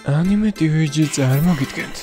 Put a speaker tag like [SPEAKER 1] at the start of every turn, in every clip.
[SPEAKER 1] ანიმე ტივიჯი წარმოგიდგენთ.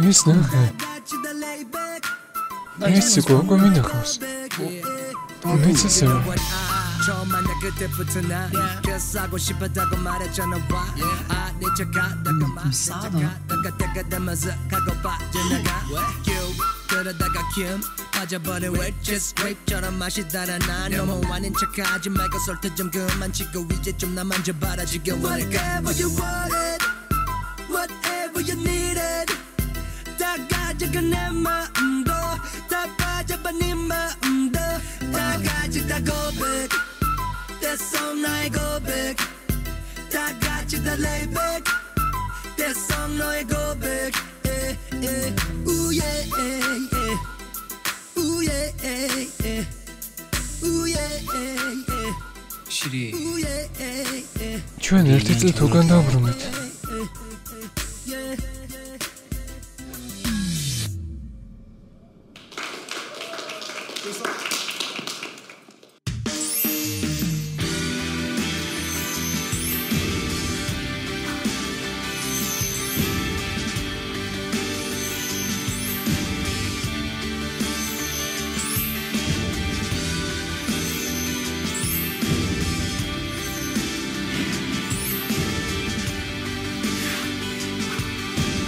[SPEAKER 1] ეს ნახე. ეს გოგო მინახავს. მეც ასევე. 처음 만나 그때부터 난 그싸고 싶었다고 말했잖아 와 내 착하다가 말했다가 때가 되면서 가고 빠져나가 그러다가 킴 빠져버린 waitress grape처럼 맛이 달아 난 너무 아닌 척하지 말고 설득 좀 그만 치고 이제 좀 나 만져봐라 지겨워 Whatever you wanted Whatever you needed 다 가져가 내 마음도 다 빠져봐 네 마음도 다 가져다 고백 That's all night go back 다 같이 다 lay back That's all night go back Ooh yeah Ooh yeah Ooh yeah
[SPEAKER 2] 시리
[SPEAKER 1] ჩვენ ერთი წელს უკან დავბრუნდით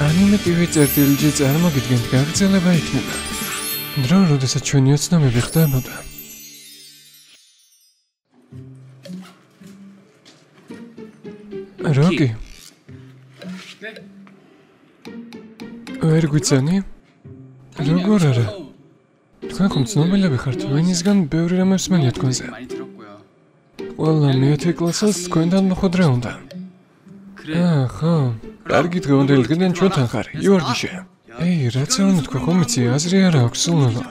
[SPEAKER 1] ანიმე ტივი წერტილში წარმოგიდგენთ გაგრძელება იქნება. დრო როდესაც ჩვენი ოცნებები ხდებოდა. როკი. ვერ გვიცანი? როგორ არა? თქვენ ხომ ცნობილები ხართ, ვინისგან ბევრი რამებს მენია თქვენზე. ყველა მეათე კლასს თქვენთან მოხვედრა უნდა. ხო. კარგი დღევანდელი დღიდან ჩვენთან ხარ, იორგიშე. ეი, რაც არ უნდა თქვა, ხომ იცი, აზრი არ აქვს სულოლა.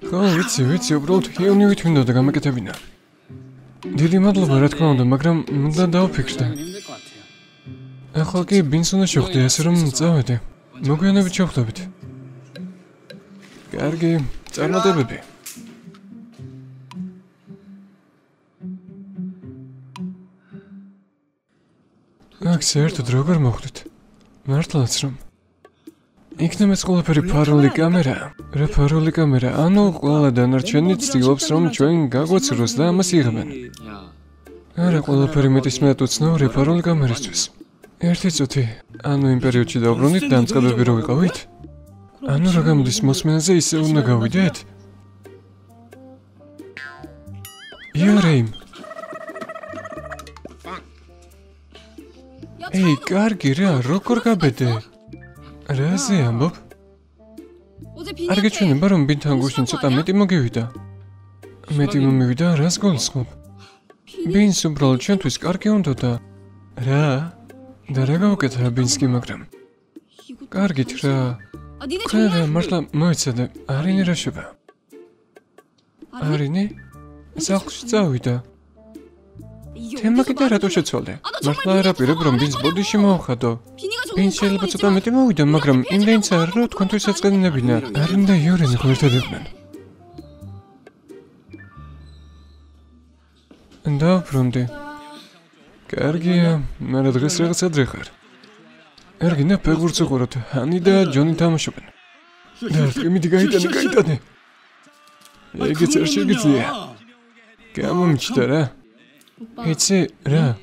[SPEAKER 1] ხო, ვიცი, უბრალოდ ჰეონივით მინდოდა გამეკეთებინა. დიდი მადლობა რა თქმა უნდა, მაგრამ უნდა დავფიქრდე. ახლა კი ბინს უნდა შევხვდე, ასე რომ წავედი. მოგვიანებით შევხვდებით. კარგი, წარმატებები. აქ საერთოდ როგორ მოხვდით? მართლაც რომ იქნება ეს ყველაფერი ფარული კამერა? რა ფარული კამერა? ანუ ყველა დანარჩენი ცდილობს რომ ჩვენ გაგვაცროს და ამას იღებენ. არა ყველაფერი მეტისმეტად უცნაური ფარული კამერისთვის. ერთი წუთი, ანუ იმ პერიოდში დავბრუნდით და ამწყებები რო ვიყავით? ანუ რა გამოდის მოსმენაზე ისე უნდა გავიდეთ? იორეიმ ეი, კარგი რა, როგორ გაბედე? რაზე ამბობ? არ გეჩვენება რომ ბინთან გუშინ ცოტა მეტი მოგივიდა? მეტი მომივიდა, რას გულისხმობ? ბინს უბრალოდ ჩვენთვის კარგი უნდა და რა? და რა გავუკეთა ბინს კი მაგრამ? კარგით რა. თქვენ რა მართლა მოიცადე, არინი რა შევა? არინი? სახლში წავიდა. თემა კიდე რატო შეცვალე? მართლა არაპირებ რომ ბინს ბოდიში მოვხადო. ბინს შეიძლება ცოტა მეტი მოვიდა, მაგრამ იმდენიც არ რომ თქვენთვის აწყენებინა. არინ და იორენი ხო ერთად იყვნენ. დავბრუნდი. კარგია, მაგრამ დღეს რაღაც ადრე ხარ. ერგინა ფეხბურთს უყუროთ, ჰანი და ჯონი თამაშობენ. და რკინიდი გაიტანე. ეგეც არ შეგიძლია. გამომჩნდა რა. იცი რა?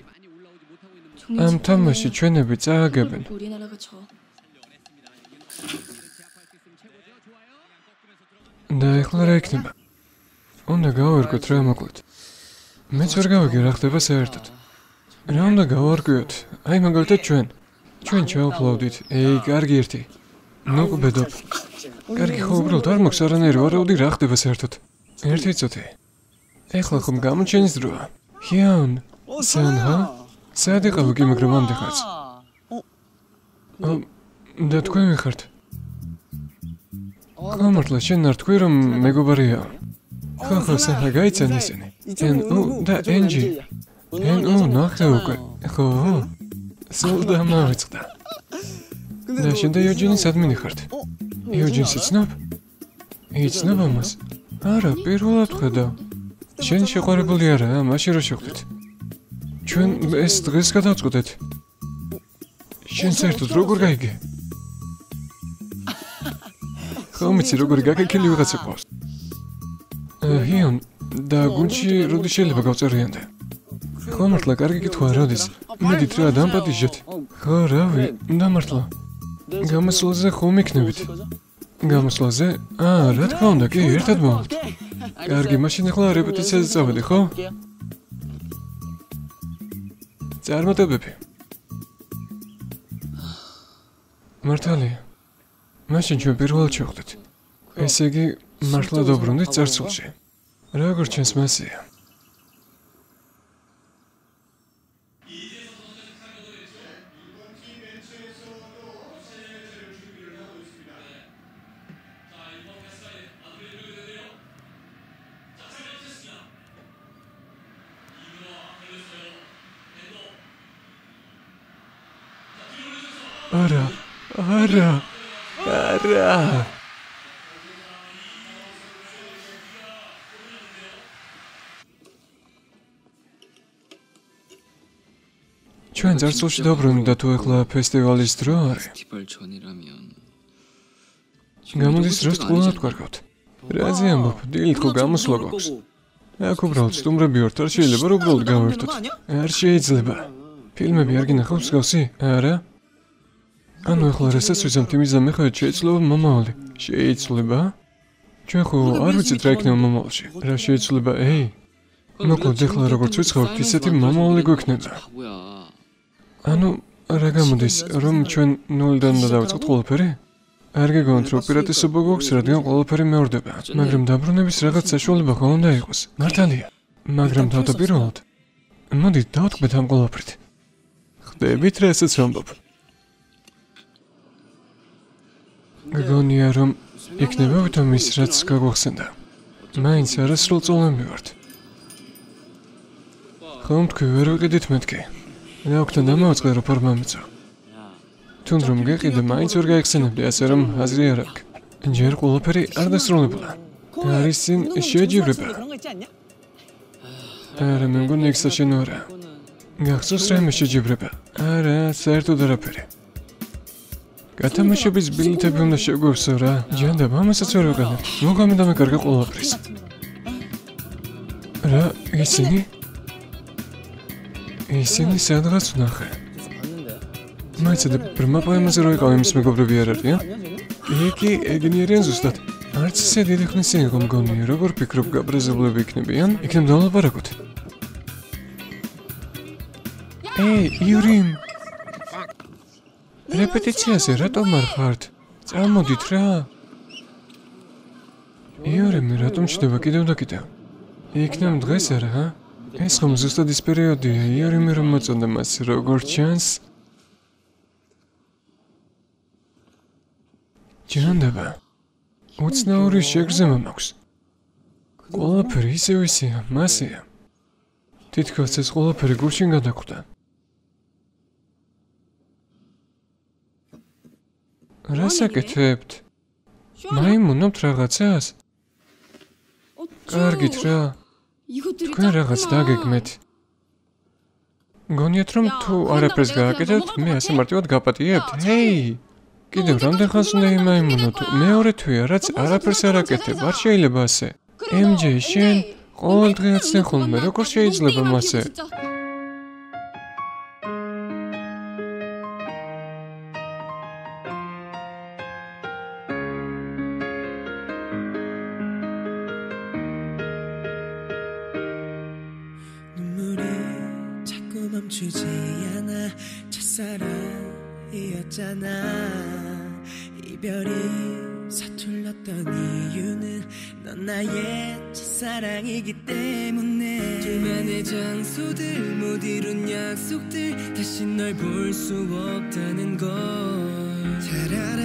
[SPEAKER 1] ამ თამაში ჩვენები წააგებენ. და ეხლა რა იქნება? უნდა გავარკვიოთ რა მოკლედ. მეც ვერ გავიგე რა ხდება საერთოდ. რა უნდა გავარკვიოთ? აი მაგალითად ჩვენ ჩავფლავდით. ეი, კარგი ერთი. ნუ ყვბედობ. კარგი ხო უბრალოდ არ მოქვს არანაირი ვარაუდი რა ხდება საერთოდ. ერთი წუთი. ეხლა ხომ გამოჩენის დროა. ჰიონ, სანჰა? სად იყავ კი მაგრამ ამდღაც. და თქვენ ვიხართ? ხო მართლა შენ არ თქვი რომ მეგობარია. ხო, სანჰა გაიცანი ისინი. და ენჯი. ნახე უკვე. ხო. სულ დამავიწყდა. და შენ და იოჯინი სად მინიხართ? იოჯინს იცნობ? იცნობ ამას? არა, პირველად ვხედავ. შენი შეყვარებული არაა, მაშინ რო შევხვდით. ჩვენ ეს დღეს გადავწყვეტეთ. შენ საერთოდ როგორ გაიგე? ხომ იცი როგორი გაგეკილი ვიღაცა ყავს? ჰიონ, და გუნდში როდის შეიძლება გავწერიანდე? ხო მართლა, კარგი კითხვა, როდის? მოდით რა დამპატიჟეთ. ხო, რავი, დამართლა. გამოსვლაზე ხომ იქნებით? გამოსვლაზე? რა თქმა უნდა, კი, ერთად მოვალთ. კარგი, მაშინ ახლა რეპეტიციაზე წავედი, ხო? წარმატებები. მართალია. მაშინ ჩვენ პირველად შევხვდით. ესე იგი, მართლა დაბრუნდით წარსულში. როგორც ჩანს მასია. არა. ჩვენ წარსულში დაბრუნდა თუ ეხლა ფესტივალის დრო არის? გამოდის დროს თქვენად გვარგავთ. რაზე ამბობ, დილით ხო გამოსვლა გვაქვს. აქ უბრალოდ სტუმრები ვართ, არ შეიძლება რომ უბრალოდ გავერთოთ. არ შეიძლება. ფილმები არ გინახავს მსგავსი? არა? ანუ ახლა რასაც ვიზამთ იმის დამეხად შეიძლება მომავალი. შეიძლება? ჩვენ ხო არ ვიცით რა იქნება მომავალში. რა შეიძლება? მოკლედ ახლა როგორც ვიცხოვთ, ისეთი მომავალი გვექნება. ანუ რა გამოდის, რომ ჩვენ ნულიდან უნდა დავიწყოთ ყველაფერი? არ გეგონთ, რომ უპირატესობა გვაქვს, რადგან ყველაფერი მეორდება, მაგრამ დაბრუნების რაღაც საშუალება ხო უნდა იყოს. მართალია. მაგრამ თავდაპირველად მოდით დავთქმეთ ამ ყველაფრით. ხდებით რა ესეც ვამბობ. გგონია რომ იქნება ვითომ ის რაც გაგვახსენდა. მაინც არასრულწლოვანი ვართ. ხომ თქვი ვერ ვიყიდით მეთქი. ნაოქთან დამავიწყე რა ფორმა მეწო. თუნდ რომ გეყიდე მაინც ვერ გაიხსენებდი, ასე რომ აზრი არ აქვს. ჯერ ყველაფერი არ დასრულებულა. არის წინ შეჯიბრება. არა, მე მგონი იქ საშენო არა. გახსოვს რაიმე შეჯიბრება? არა, საერთოდ არაფერი. გათამაშების ბილეთები უნდა შეგვევსო რა. ჯანდაბ, ამასაც ვერ ვიყენებ. მოგამე დამეკარგა ყველაფრის. რა, ისინი? ისინი სადღაც ვნახე. მაიცადე, ბრმა პოემაზე რო იყავ იმის მეგობრები არ არიან? იგი ეგნიერიან ზუსტად. არც ისე დიდი ხნის წინ იყო მგონი, როგორ ფიქრობ გაბრაზებლები იქნებიან? იქნებ დავლაპარაკოთ. იურიმ! რეპეტიციაზე რატომ არ ხართ? წამოდით რა. იურიმი რატომ ჩდება კიდევ და კიდევ? იქნებ დღეს არა? ეს ხომ ზუსტად ის პერიოდია, იურიმი რომ მოწონდა მას, როგორც ჩანს. ჯანდაბა, უცნაური შეგრძნება მაქვს. ყველაფერი ისევ ისეა, მასეა. თითქოს ეს ყველაფერი გულშინ გადაგვდა. რას აკეთებთ? მაიმუნობთ რაღაცას? კარგით რა. თქვენ რაღაც დაგეგმეთ. გონიათ რომ თუ არაფერს გააკეთებთ, მე ასე მარტივად გაპატიებთ? კიდევ რამდენ ხანს უნდა იმაიმუნოთ? მეორე თვეა, რაც არაფერს არ აკეთებ, არ შეიძლება ასე. MJ, შენ ყოველ დღე აცნე ხოლმე, როგორ შეიძლება მასე?
[SPEAKER 2] 멈추지 않아 첫사랑이었잖아 이별이 서툴렀던 이유는 넌 나의 첫사랑이기 때문에 둘만의 장소들 못 이룬 약속들 다시 널 볼 수 없다는 걸 잘 알아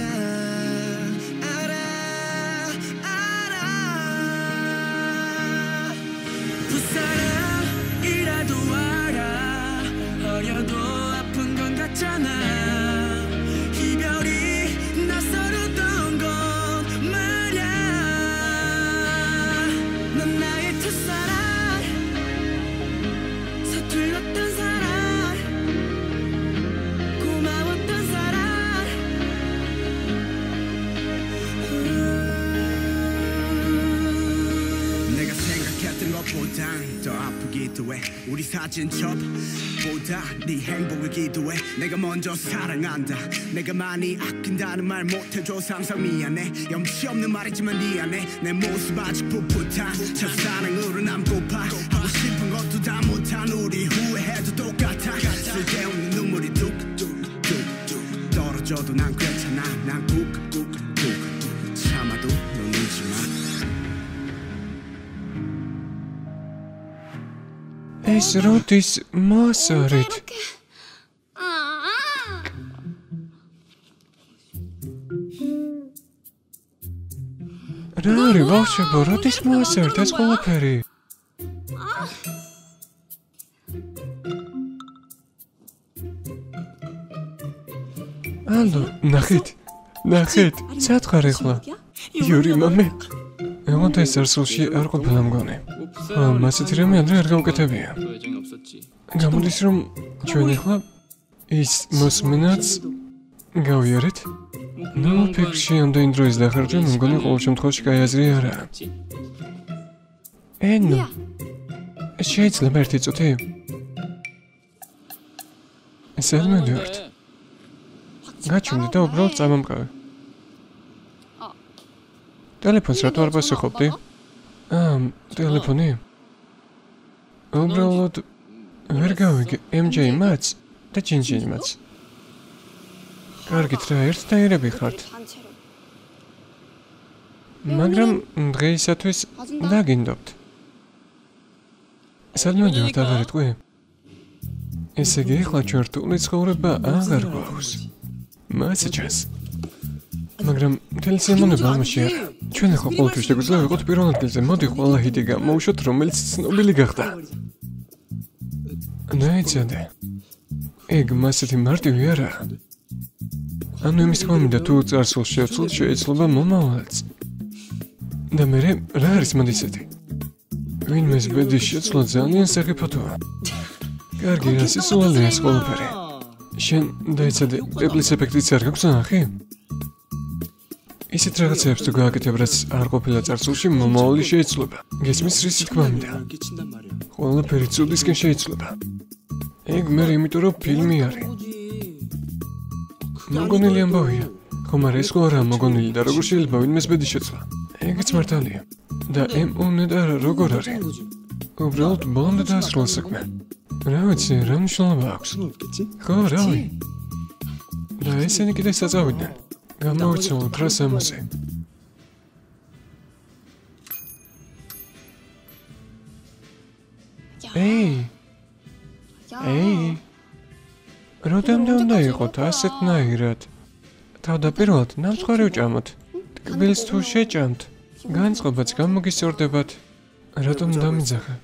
[SPEAKER 2] 부사랑이라도 어려도 아픈 건 같잖아 이별이 낯설었던 건 기도해 우리 사진첩보다 네 행복을 기도해 내가 먼저 사랑한다 내가 많이 아낀다는 말 못해줘서 항상 미안해 염치 없는 말이지만 미안해 내 모습 아직 풋풋한 첫사랑으로 남고파 하고 싶은 것도 다 못한 우리 후회해도 똑같아 쓸데없는 눈물이 뚝뚝뚝뚝 떨어져도 난 괜찮아 난 꾹꾹꾹 참아도 넌 울지마
[SPEAKER 1] Es rotis māsārīt. Rāri valšķibo rotis māsāri, tas kolapērī. Aldo, nahit, ცათხარი ხლა. Yuri mame. Egon ეს არსულში არ ყოფილა მგონი. მასეთი რამე ადრე არ გავუკეთებია. გამოდის რომ ჩვენ ახლა ის მოსმენაც გავიარეთ. ნუ ფიქრში ამდენი დროის დახარჯვა მგონი ყოველ შემთხვევაში კაი აზრი არაა. ნუ შეიძლება ერთი წუთი? სად გაჩვენდი და უბრალოდ წამამყავე. Telefons რატო არ პასუხობდი? ტელეფონი? უბრალოდ ვერ გავიგე MJ-მაც და ჯინჯინმაც. კარგით რა, ერთნაირები ხართ. მაგრამ დღეისათვის დაგინდობთ. სად მოდივართ აღარ იტყვი? ესე იგი ახლა ჩვენ რთული ცხოვრება აღარ გვაქვს. Сейчас. მაგრამ მთელი სიამოვნება ამაში არა. ჩვენ ახლა ყოველთვის შეგვიძლია ვიყოთ პირველ ადგილზე. მოდი ყველა ჰიტი გამოვუშვოთ, რომელიც ცნობილი გახდა. ნაიცადე. ეგ მასეთი მარტივი არაა. ანუ იმის თქმა მინდა თუ წარსულს შევცვლით, შეიძლება მომავალიც. და მე რა არის მოდი ისეთი? ვინმეს ბედის შეცვლა ძალიან სახიფათოა. კარგი, რა სისულელეა ეს ყველაფერი. შენ დაიცადე, პეპლის ეფექტიც არ გაქვს ნახი? ისეთ რაღაცებს თუ გააკეთებ, რაც არ ყოფილა წარსულში, მომავალი შეიძლება. გესმის რის თქმა მინდა. ყველაფერი ცუდისკენ შეიძლება. ეგ მე იმიტომ რომ ფილმი არის. მოგონილი ამბავია. ხომ არა ეს ხო არა მოგონილი და როგორ შეიძლება ვინმეს ბედი შეცვლა? ეგეც მართალია. და ემუნე და როგორ არის? უბრალოდ ბოლომდე დაასრულა საქმე. რა ვიცი, რა მნიშვნელობა აქვს? ხო, რავი. და ესენი კიდე საწავიდნენ. გამოვიცვალოთ რა სამოსი. როდემდე უნდა იყოთ ასეთნაირად? თავდაპირველად ნამსხარი ვჭამოთ. ტკბილს თუ შეჭამთ, განწყობაც გამოგისწორდებათ. რატომ დამიძახე?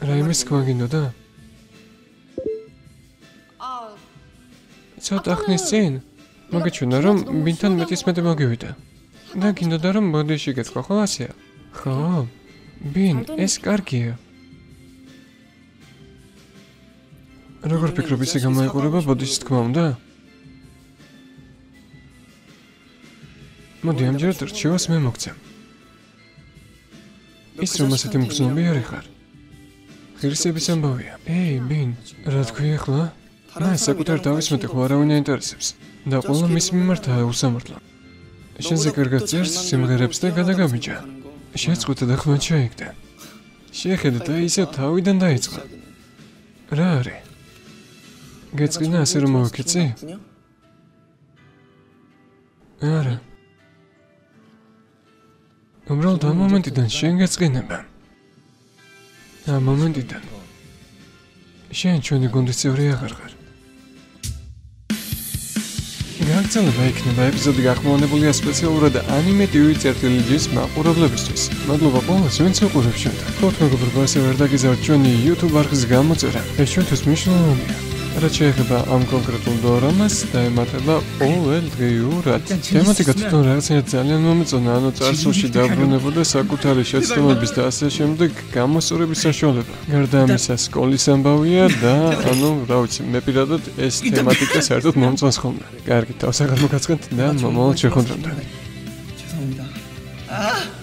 [SPEAKER 1] რაიმეს თქვა გინდოდა? ცოტა ხნის წინ მოგეჩვენა რომ ბინთან მეტისმეტი მოგივიდა. და გინდოდა რომ ბოდიში გეთქვა, ხო ასეა? ხო, ბინ, ეს კარგია. როგორ ფიქრობ ისე გამოიყურება ბოდიშის თქმა უნდა? მოდი ამჯერად რჩევას მე მოგცემ. ის რომ ასეთი მგრძნობი არ ხარ. ღირსების ამბავია. ბინ, რა თქვი ახლა? მას საკუთარ თავის მეტი ხო არავინ აინტერესებს. და ყველა მის მიმართაა უსამართლო. შენზე კარგად წერს სიმღერებს და გადაგაბიჯა. შეწყვიტა და ხმა ჩაიგდა. შეხედა და ისევ თავიდან დაიწყო. რა არის? გეწყინა ასე რომ მოვიქეცი? არა. უბრალოდ ამ მომენტიდან შენ გეწყინება. ამ მომენტიდან შენ ჩვენი გუნდის წევრი აღარ ხარ. გაგრძელება იქნება ეპიზოდი გახმოვანებულია სპეციალურად ანიმე TV წერტილიჯის მაყურებლებისთვის. მადლობა ყველას, ვინც უყურებს ჩვენთან. ხოთ მეგობრებო, ასე ვერ დაგიზარდეთ ჩვენი YouTube არხის გამოწერა. ეს ჩვენთვის მნიშვნელოვანია. რაც შეეხება ამ კონკრეტულ დორამას და ემატება ყოველდღიურად. თემატიკა თვითონ რაღაცნაირად ძალიან მომეწონა, ანუ წარსულში დაბრუნებოდა საკუთარი შეცდომების და ასე შემდეგ გამოსწორების საშუალება. გარდა ამისა, სკოლის ამბავია და ანუ რა ვიცი, მე პირადად ეს თემატიკა საერთოდ მომწონს ხოლმე. კარგი, თავსაღად მოგაცხენთ და მომავალ შეხვედრამდე.
[SPEAKER 2] 죄송합니다.